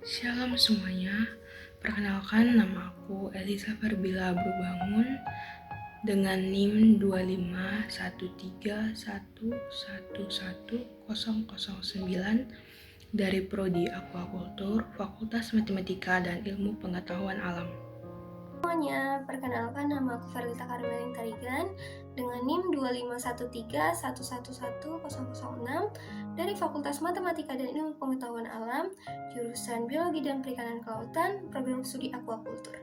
Shalom semuanya, perkenalkan nama aku Elisa Farbila Brubangun dengan NIM 25131111009 dari Prodi Aquacultur, Fakultas Matematika dan Ilmu Pengetahuan Alam. Semuanya, perkenalkan nama aku Farlita Karmelin Tarigan dengan NIM 25131111006 dari Fakultas Matematika dan Ilmu Pengetahuan Alam, jurusan Biologi dan Perikanan Kelautan, program studi Aquacultur.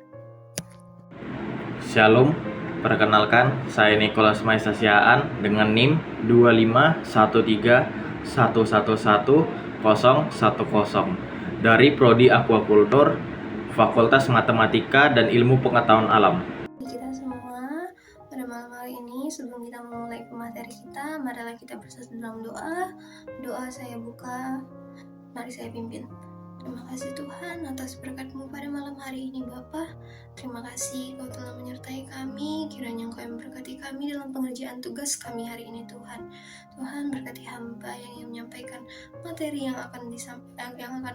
Shalom, perkenalkan saya Nicholas Maisasiaan dengan NIM 25111111010 dari Prodi Aquacultur, Fakultas Matematika dan Ilmu Pengetahuan Alam. Kita semua, pada malam hari ini sebelum kita memulai pemateri kita, marilah kita bersatu dalam doa. Doa saya buka, mari saya pimpin. Terima kasih Tuhan atas berkat-Mu pada malam hari ini Bapa. Terima kasih Kau telah menyertai kami. Kiranya Engkau yang memberkati kami dalam pengerjaan tugas kami hari ini Tuhan. Tuhan berkati hamba yang ingin menyampaikan materi yang akan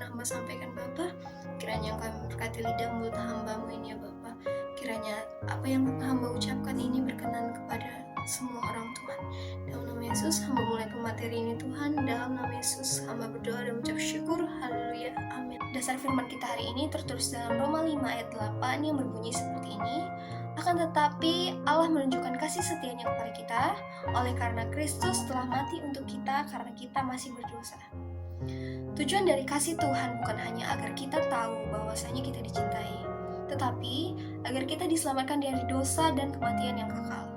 hamba sampaikan Bapa. Kiranya Engkau yang memberkati lidah mulut hamba-Mu ini ya Bapa. Kiranya apa yang hamba ucapkan ini berkenan kepada semua orang Tuhan. Dalam nama Yesus hamba mulai pemateri ini Tuhan. Dalam nama Yesus hamba berdoa dan mengucap syukur. Haleluya, amin. Dasar firman kita hari ini tertulis dalam Roma 5 ayat 8 yang berbunyi seperti ini. Akan tetapi Allah menunjukkan kasih setianya kepada kita oleh karena Kristus telah mati untuk kita karena kita masih berdosa. Tujuan dari kasih Tuhan bukan hanya agar kita tahu bahwasanya kita dicintai, tetapi agar kita diselamatkan dari dosa dan kematian yang kekal.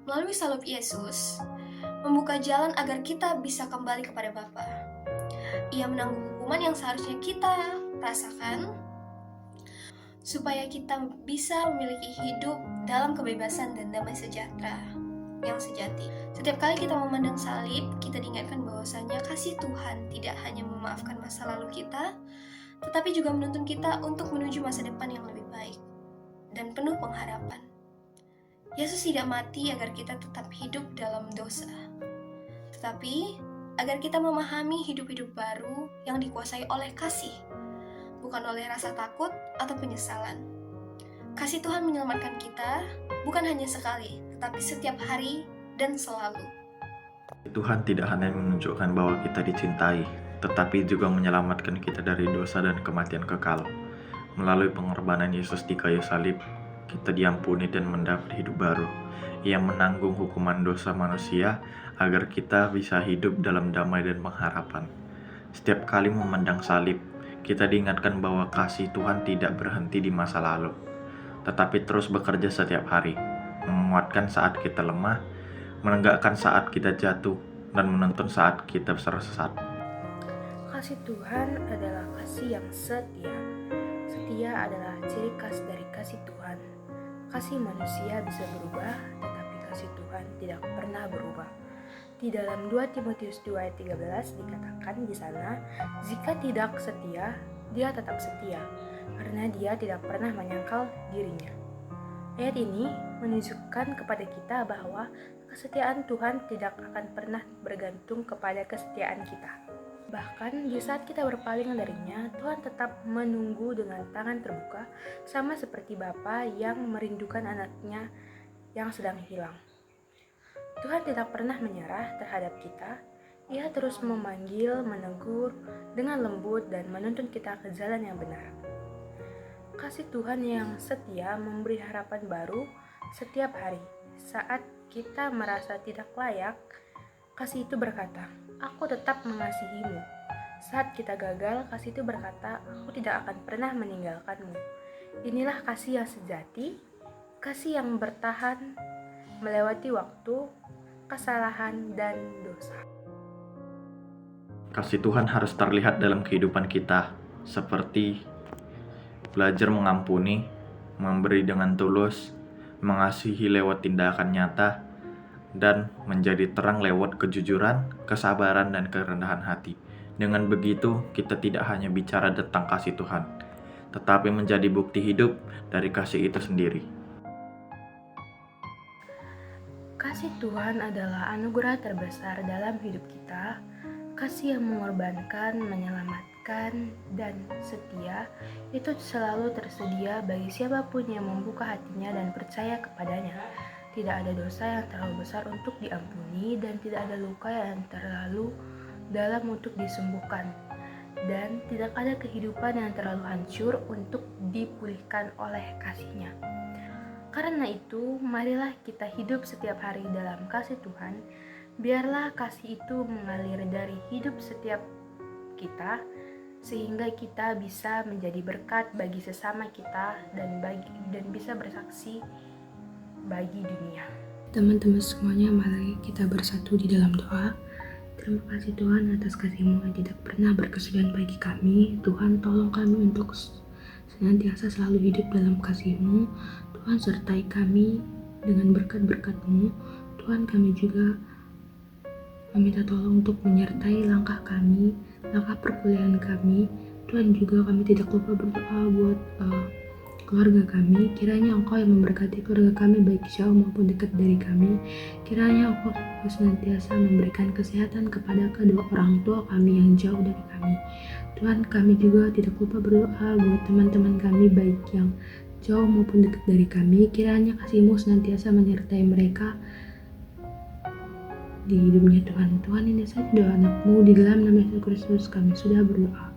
Melalui salib Yesus, membuka jalan agar kita bisa kembali kepada Bapa. Ia menanggung hukuman yang seharusnya kita rasakan, supaya kita bisa memiliki hidup dalam kebebasan dan damai sejahtera yang sejati. Setiap kali kita memandang salib, kita diingatkan bahwasanya kasih Tuhan tidak hanya memaafkan masa lalu kita, tetapi juga menuntun kita untuk menuju masa depan yang lebih baik dan penuh pengharapan. Yesus tidak mati agar kita tetap hidup dalam dosa, tetapi agar kita memahami hidup-hidup baru yang dikuasai oleh kasih, bukan oleh rasa takut atau penyesalan. Kasih Tuhan menyelamatkan kita bukan hanya sekali, tetapi setiap hari dan selalu. Tuhan tidak hanya menunjukkan bahwa kita dicintai, tetapi juga menyelamatkan kita dari dosa dan kematian kekal. Melalui pengorbanan Yesus di kayu salib, kita diampuni dan mendapat hidup baru. Ia menanggung hukuman dosa manusia agar kita bisa hidup dalam damai dan pengharapan. Setiap kali memandang salib, kita diingatkan bahwa kasih Tuhan tidak berhenti di masa lalu, tetapi terus bekerja setiap hari, menguatkan saat kita lemah, menegakkan saat kita jatuh, dan menuntun saat kita tersesat. Kasih Tuhan adalah kasih yang setia. Setia adalah ciri khas dari kasih Tuhan. Kasih manusia bisa berubah, tetapi kasih Tuhan tidak pernah berubah. Di dalam 2 Timotius 2 ayat 13 dikatakan di sana, jika tidak setia, dia tetap setia, karena dia tidak pernah menyangkal dirinya. Ayat ini menunjukkan kepada kita bahwa kesetiaan Tuhan tidak akan pernah bergantung kepada kesetiaan kita. Bahkan di saat kita berpaling darinya, Tuhan tetap menunggu dengan tangan terbuka, sama seperti Bapa yang merindukan anaknya yang sedang hilang. Tuhan tidak pernah menyerah terhadap kita. Ia terus memanggil, menegur dengan lembut dan menuntun kita ke jalan yang benar. Kasih Tuhan yang setia memberi harapan baru setiap hari. Saat kita merasa tidak layak, kasih itu berkata, "Aku tetap mengasihimu." Saat kita gagal, kasih itu berkata, "Aku tidak akan pernah meninggalkanmu." Inilah kasih yang sejati, kasih yang bertahan melewati waktu, kesalahan, dan dosa. Kasih Tuhan harus terlihat dalam kehidupan kita, seperti belajar mengampuni, memberi dengan tulus, mengasihi lewat tindakan nyata, dan menjadi terang lewat kejujuran, kesabaran, dan kerendahan hati. Dengan begitu, kita tidak hanya bicara tentang kasih Tuhan, tetapi menjadi bukti hidup dari kasih itu sendiri. Kasih Tuhan adalah anugerah terbesar dalam hidup kita, kasih yang mengorbankan, menyelamatkan, mengasikan dan setia itu selalu tersedia bagi siapapun yang membuka hatinya dan percaya kepadanya. Tidak ada dosa yang terlalu besar untuk diampuni dan tidak ada luka yang terlalu dalam untuk disembuhkan. Dan tidak ada kehidupan yang terlalu hancur untuk dipulihkan oleh kasih-Nya. Karena itu, marilah kita hidup setiap hari dalam kasih Tuhan. Biarlah kasih itu mengalir dari hidup setiap kita, sehingga kita bisa menjadi berkat bagi sesama kita dan bisa bersaksi bagi dunia. Teman-teman semuanya, mari kita bersatu di dalam doa. Terima kasih Tuhan atas kasih-Mu yang tidak pernah berkesudahan bagi kami. Tuhan, tolong kami untuk senantiasa selalu hidup dalam kasih-Mu. Tuhan, sertai kami dengan berkat-berkat-Mu. Tuhan, kami juga meminta tolong untuk menyertai langkah kami, langkah perkuliahan kami. Tuhan, juga kami tidak lupa berdoa buat keluarga kami. Kiranya Engkau yang memberkati keluarga kami baik jauh maupun dekat dari kami. Kiranya Engkau senantiasa memberikan kesehatan kepada kedua orang tua kami yang jauh dari kami. Tuhan, kami juga tidak lupa berdoa buat teman-teman kami baik yang jauh maupun dekat dari kami. Kiranya kasih-Mu senantiasa menyertai mereka di hidupnya Tuhan. Tuhan, ini saja doa anak-Mu, di dalam nama Yesus Kristus kami sudah berdoa.